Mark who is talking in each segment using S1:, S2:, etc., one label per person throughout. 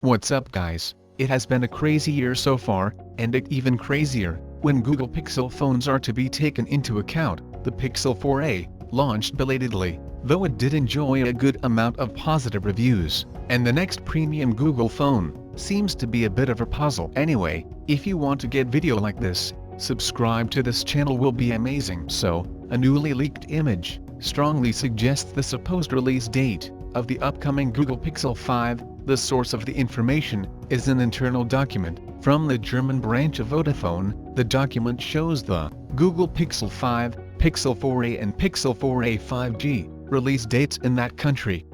S1: What's up guys, it has been a crazy year so far, and it even crazier, when Google Pixel phones are to be taken into account. The Pixel 4a, launched belatedly, though it did enjoy a good amount of positive reviews, and the next premium Google phone, seems to be a bit of a puzzle. Anyway, if you want to get video like this, subscribe to this channel will be amazing. So, a newly leaked image, strongly suggests the supposed release date, of the upcoming Google Pixel 5, the source of the information, is an internal document, from the German branch of Vodafone. The document shows the Google Pixel 5, Pixel 4a and Pixel 4a 5G, release dates in that country.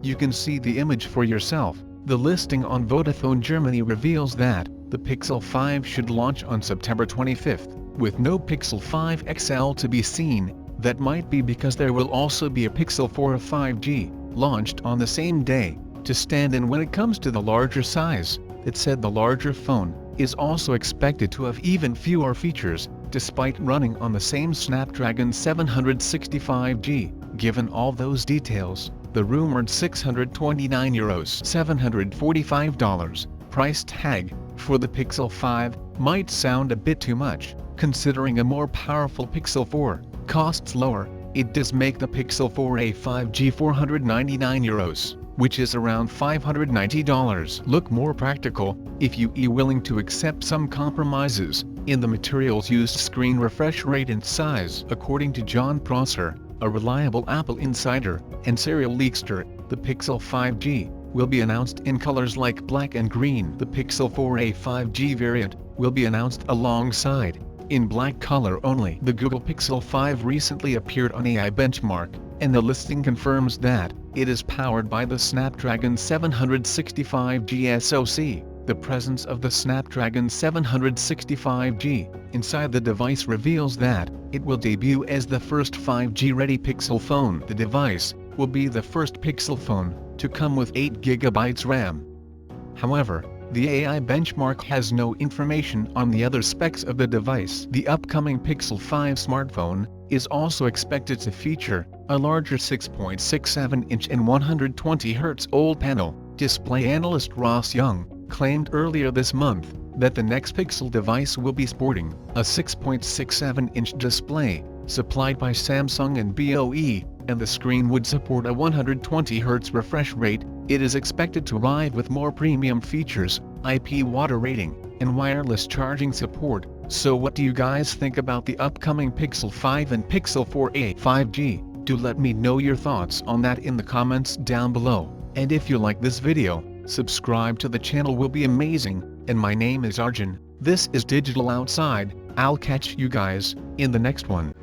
S1: You can see the image for yourself. The listing on Vodafone Germany reveals that, the Pixel 5 should launch on September 25th, with no Pixel 5 XL to be seen. That might be because there will also be a Pixel 4 5G, launched on the same day, to stand in when it comes to the larger size. It said the larger phone is also expected to have even fewer features, despite running on the same Snapdragon 765G. Given all those details, the rumored €629 $745 price tag for the Pixel 5 might sound a bit too much, considering a more powerful Pixel 4 costs lower. It does make the Pixel 4a 5G €499, which is around $590, look more practical, if you are willing to accept some compromises in the materials used, screen refresh rate and size. According to John Prosser, a reliable Apple insider and serial leakster, the Pixel 5G will be announced in colors like black and green. The Pixel 4a 5G variant will be announced alongside, in black color only. The Google Pixel 5 recently appeared on AI Benchmark, and the listing confirms that it is powered by the Snapdragon 765G SoC. The presence of the Snapdragon 765G inside the device reveals that it will debut as the first 5G-ready Pixel phone. The device will be the first Pixel phone to come with 8GB RAM. However, the AI Benchmark has no information on the other specs of the device. The upcoming Pixel 5 smartphone is also expected to feature a larger 6.67-inch and 120Hz OLED panel display. Analyst Ross Young claimed earlier this month that the next Pixel device will be sporting a 6.67-inch display, supplied by Samsung and BOE, and the screen would support a 120Hz refresh rate. It is expected to arrive with more premium features, IP water rating, and wireless charging support. So what do you guys think about the upcoming Pixel 5 and Pixel 4a 5G? Do let me know your thoughts on that in the comments down below. And if you like this video, subscribe to the channel will be amazing. And my name is Arjun, this is Digital Outside. I'll catch you guys in the next one.